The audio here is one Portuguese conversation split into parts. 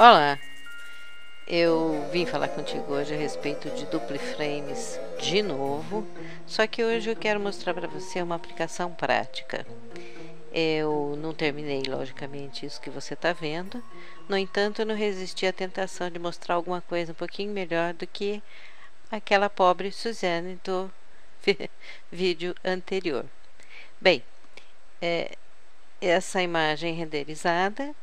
Olá, eu vim falar contigo hoje a respeito de dupli frames de novo, só que hoje eu quero mostrar para você uma aplicação prática. Eu não terminei, logicamente, isso que você está vendo, no entanto, eu não resisti à tentação de mostrar alguma coisa um pouquinho melhor do que aquela pobre Suzanne do vídeo anterior. Bem, essa imagem renderizada,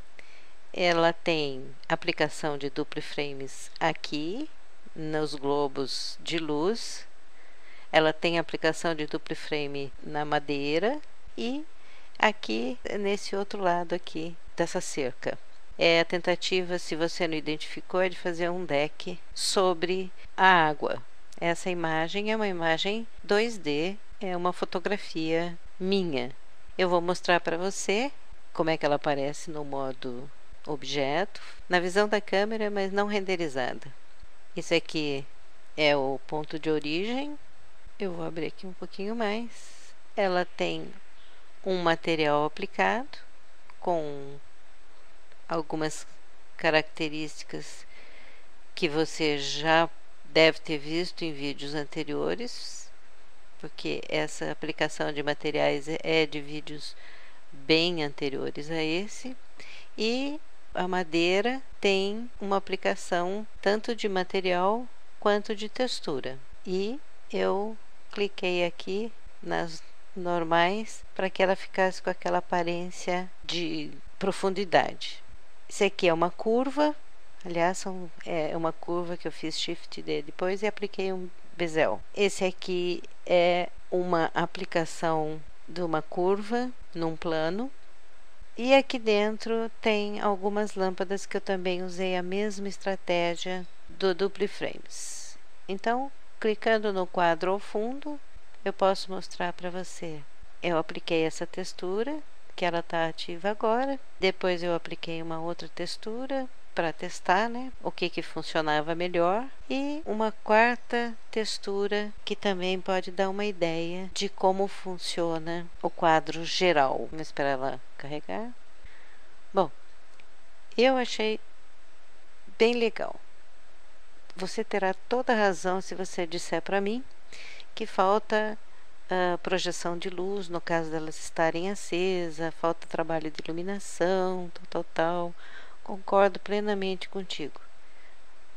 ela tem aplicação de dupli frames aqui nos globos de luz, ela tem aplicação de dupli frame na madeira e aqui nesse outro lado aqui dessa cerca. A tentativa, se você não identificou, é de fazer um deck sobre a água. Essa imagem é uma imagem 2D, é uma fotografia minha. Eu vou mostrar para você como é que ela aparece no modo objeto, na visão da câmera, mas não renderizada. Esse aqui é o ponto de origem. Eu vou abrir aqui um pouquinho mais. Ela tem um material aplicado com algumas características que você já deve ter visto em vídeos anteriores, porque essa aplicação de materiais é de vídeos bem anteriores a esse. E a madeira tem uma aplicação tanto de material quanto de textura. E eu cliquei aqui nas normais para que ela ficasse com aquela aparência de profundidade. Esse aqui é uma curva, aliás, é uma curva que eu fiz Shift D depois e apliquei um bezel. Esse aqui é uma aplicação de uma curva num plano. E aqui dentro tem algumas lâmpadas que eu também usei a mesma estratégia do dupli frames. Então, clicando no quadro ao fundo, eu posso mostrar para você. Eu apliquei essa textura, que ela está ativa agora. Depois eu apliquei uma outra textura para testar, né, o que funcionava melhor, e uma quarta textura que também pode dar uma ideia de como funciona o quadro geral. Vamos esperar ela carregar. Bom, eu achei bem legal. Você terá toda a razão se você disser para mim que falta projeção de luz, no caso delas estarem acesas, falta trabalho de iluminação, tal. Concordo plenamente contigo.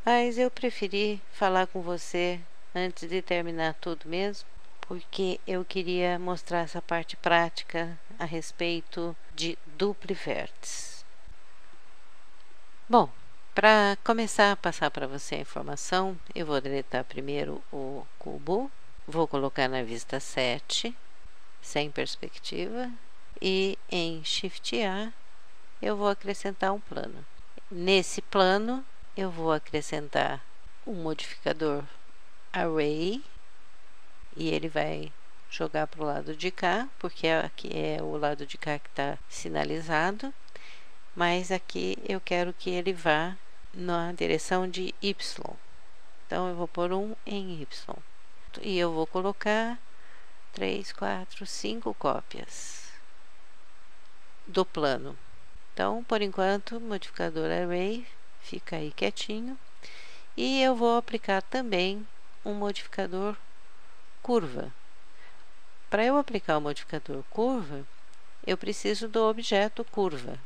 Mas eu preferi falar com você antes de terminar tudo mesmo, porque eu queria mostrar essa parte prática a respeito de dupli vértices. Bom, para começar a passar para você a informação, eu vou deletar primeiro o cubo, vou colocar na vista 7, sem perspectiva, e em Shift A eu vou acrescentar um plano. Nesse plano, eu vou acrescentar um modificador Array, e ele vai jogar para o lado de cá, porque aqui é o lado de cá que está sinalizado, mas aqui eu quero que ele vá na direção de Y. Então, eu vou pôr um em Y. E eu vou colocar 3, 4, 5 cópias do plano. Então, por enquanto, o modificador Array fica aí quietinho. E eu vou aplicar também um modificador curva. Para eu aplicar o modificador curva, eu preciso do objeto curva.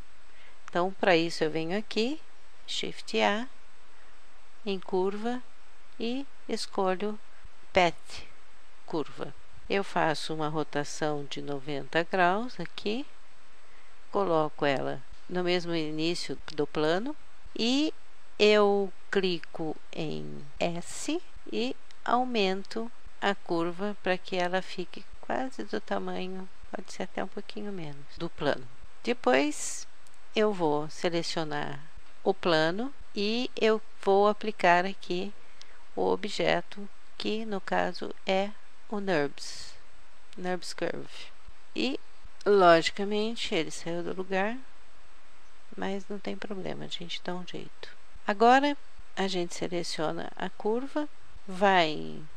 Então, para isso, eu venho aqui, Shift A, em curva, e escolho Path, curva. Eu faço uma rotação de 90 graus aqui, coloco ela no mesmo início do plano, e eu clico em S e aumento a curva para que ela fique quase do tamanho, pode ser até um pouquinho menos, do plano. Depois eu vou selecionar o plano e eu vou aplicar aqui o objeto, que no caso é o NURBS Curve. E logicamente ele saiu do lugar, mas não tem problema, a gente dá um jeito. Agora a gente seleciona a curva, vai em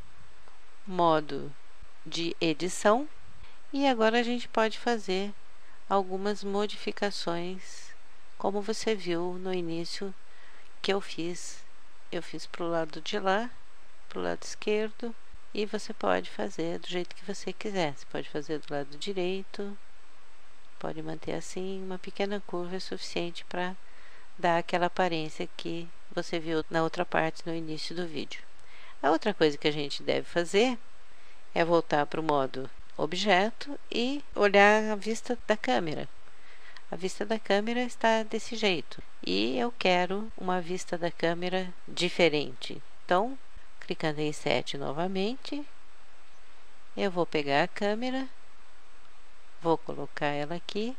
modo de edição, e agora a gente pode fazer algumas modificações, como você viu no início que eu fiz pro lado de lá, pro lado esquerdo, e você pode fazer do jeito que você quiser. Você pode fazer do lado direito, pode manter assim. Uma pequena curva é suficiente para dar aquela aparência que você viu na outra parte no início do vídeo. A outra coisa que a gente deve fazer é voltar para o modo objeto e olhar a vista da câmera. A vista da câmera está desse jeito e eu quero uma vista da câmera diferente. Então, clicando em Set novamente, eu vou pegar a câmera, vou colocar ela aqui,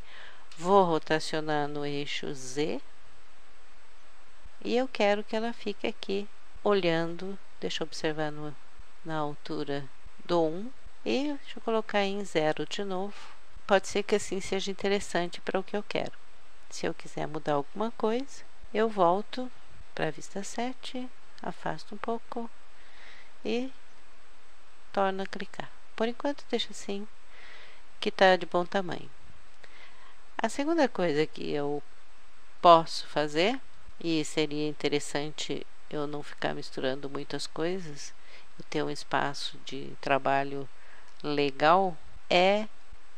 vou rotacionar no eixo Z e eu quero que ela fique aqui olhando. Deixa eu observar na altura do 1 e deixa eu colocar em 0 de novo. Pode ser que assim seja interessante para o que eu quero. Se eu quiser mudar alguma coisa, eu volto para a vista 7, afasto um pouco e torno a clicar. Por enquanto deixa assim, que está de bom tamanho. A segunda coisa que eu posso fazer, e seria interessante eu não ficar misturando muitas coisas e ter um espaço de trabalho legal, é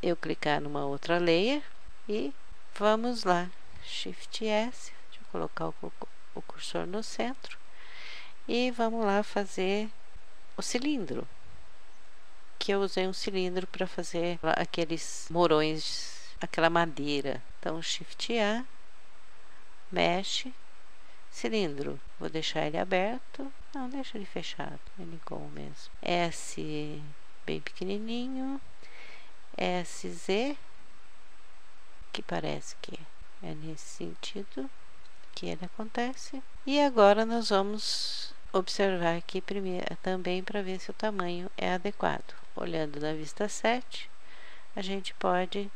eu clicar numa outra layer e vamos lá, Shift S, deixa eu colocar o cursor no centro e vamos lá fazer o cilindro, que eu usei um cilindro para fazer aqueles morões, aquela madeira. Então Shift A, Mesh, cilindro, vou deixar ele aberto, não, deixa ele fechado, ele igual mesmo. S bem pequenininho, SZ, que parece que é nesse sentido que ele acontece. E agora nós vamos observar aqui primeiro também para ver se o tamanho é adequado. Olhando na vista 7, a gente pode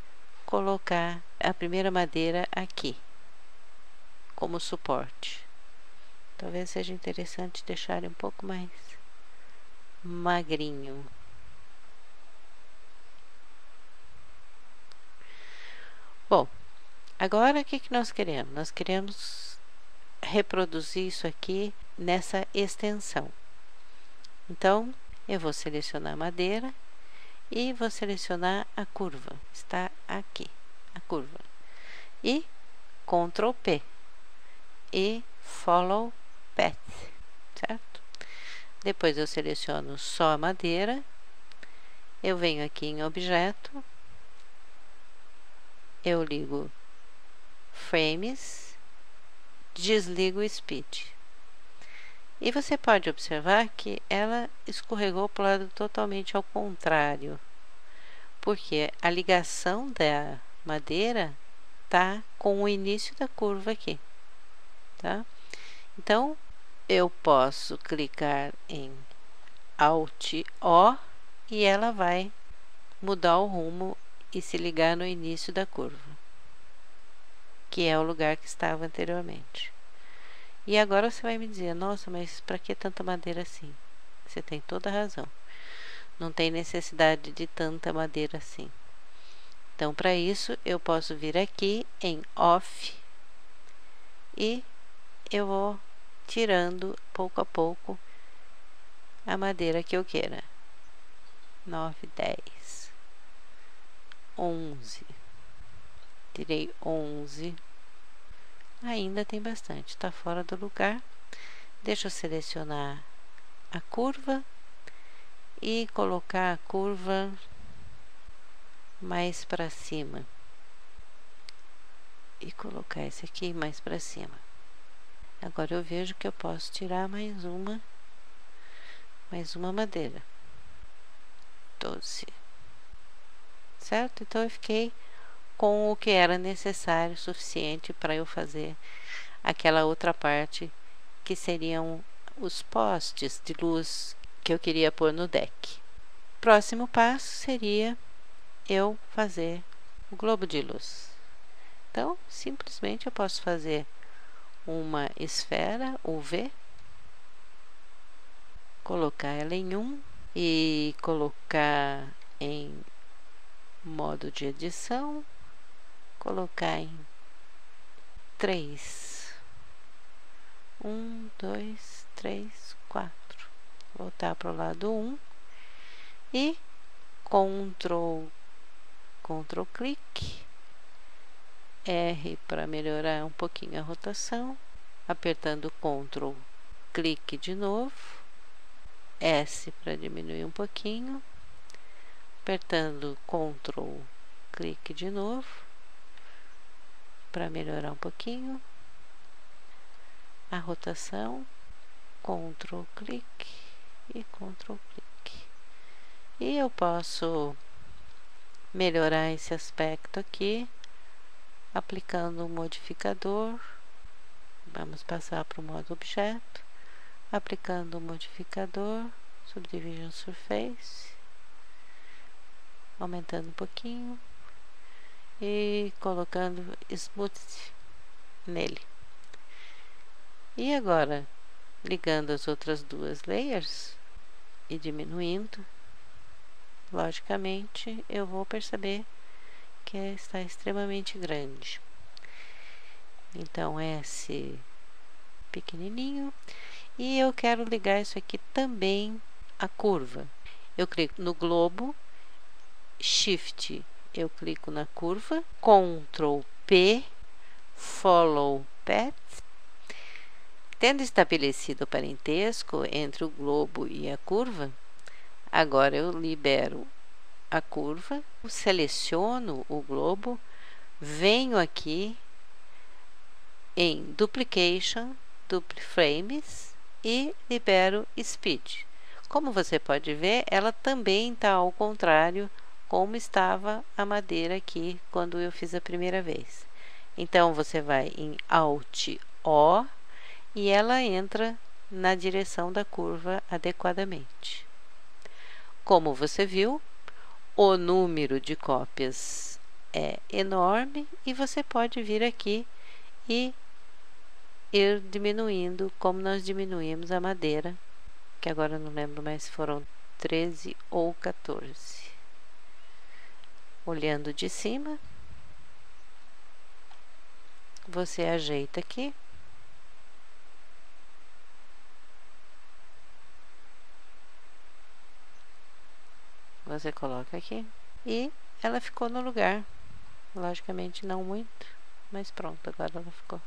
colocar a primeira madeira aqui como suporte. Talvez seja interessante deixar ele um pouco mais magrinho. Bom, agora o que nós queremos? Nós queremos reproduzir isso aqui nessa extensão. Então, eu vou selecionar a madeira e vou selecionar a curva. Está aqui, a curva. E Ctrl P e Follow Path, certo? Depois eu seleciono só a madeira, eu venho aqui em Objeto, eu ligo Frames, desligo o Speed. E você pode observar que ela escorregou para o lado totalmente ao contrário, porque a ligação da madeira tá com o início da curva aqui, tá? Então, eu posso clicar em Alt O e ela vai mudar o rumo e se ligar no início da curva, que é o lugar que estava anteriormente. E agora você vai me dizer, nossa, mas para que tanta madeira assim? Você tem toda a razão. Não tem necessidade de tanta madeira assim. Então, para isso, eu posso vir aqui em Off e eu vou tirando pouco a pouco a madeira que eu queira. 9, 10, 11. Tirei 11. Ainda tem bastante, está fora do lugar. Deixa eu selecionar a curva e colocar a curva mais para cima e colocar esse aqui mais para cima. Agora eu vejo que eu posso tirar mais uma madeira. 12, certo? Então eu fiquei com o que era necessário, suficiente para eu fazer aquela outra parte que seriam os postes de luz que eu queria pôr no deck. Próximo passo seria eu fazer o globo de luz. Então, simplesmente eu posso fazer uma esfera UV, colocar ela em 1 e colocar em modo de edição, colocar em 3, 1, 2, 3, 4. Voltar para o lado 1 e Ctrl clique, R para melhorar um pouquinho a rotação, apertando Ctrl clique de novo, S para diminuir um pouquinho, apertando Ctrl clique de novo para melhorar um pouquinho a rotação, Ctrl clique e Ctrl clique. E eu posso melhorar esse aspecto aqui aplicando um modificador. Vamos passar para o modo objeto, aplicando o modificador Subdivision Surface, aumentando um pouquinho e colocando Smooth nele. E agora, ligando as outras duas layers e diminuindo, logicamente eu vou perceber que está extremamente grande. Então, S pequenininho. E eu quero ligar isso aqui também à curva. Eu clico no globo, Shift, eu clico na curva, Ctrl P, Follow Path. Tendo estabelecido o parentesco entre o globo e a curva, agora eu libero a curva, seleciono o globo, venho aqui em Duplication, Frames e libero Speed. Como você pode ver, ela também está ao contrário como estava a madeira aqui quando eu fiz a primeira vez. Então, você vai em Alt O e ela entra na direção da curva adequadamente. Como você viu, o número de cópias é enorme e você pode vir aqui e ir diminuindo, como nós diminuímos a madeira, que agora eu não lembro mais se foram 13 ou 14. Olhando de cima, você ajeita aqui. Você coloca aqui e ela ficou no lugar. Logicamente não muito, mas pronto, agora ela ficou.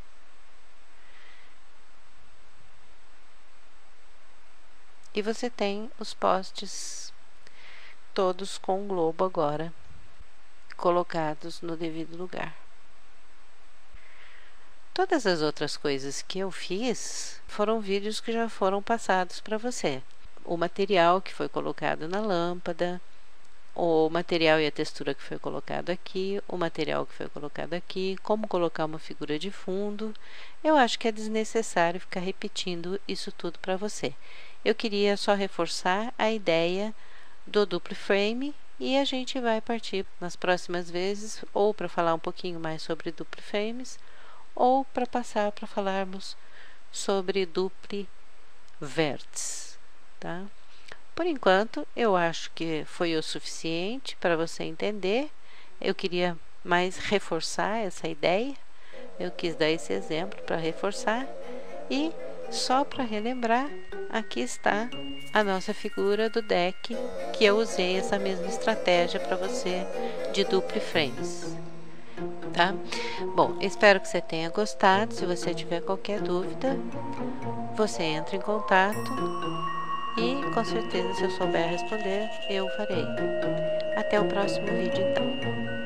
E você tem os postes todos com o globo agora colocados no devido lugar. Todas as outras coisas que eu fiz foram vídeos que já foram passados para você. O material que foi colocado na lâmpada, o material e a textura que foi colocado aqui, o material que foi colocado aqui, como colocar uma figura de fundo. Eu acho que é desnecessário ficar repetindo isso tudo para você. Eu queria só reforçar a ideia do duplo frame e a gente vai partir nas próximas vezes ou para falar um pouquinho mais sobre duplo frames ou para passar para falarmos sobre dupli vértices, tá? Por enquanto, eu acho que foi o suficiente para você entender. Eu queria mais reforçar essa ideia. Eu quis dar esse exemplo para reforçar. E, só para relembrar, aqui está a nossa figura do deck, que eu usei essa mesma estratégia para você de dupli frames. Tá? Bom, espero que você tenha gostado. Se você tiver qualquer dúvida, você entra em contato. E, com certeza, se eu souber responder, eu farei. Até o próximo vídeo, então.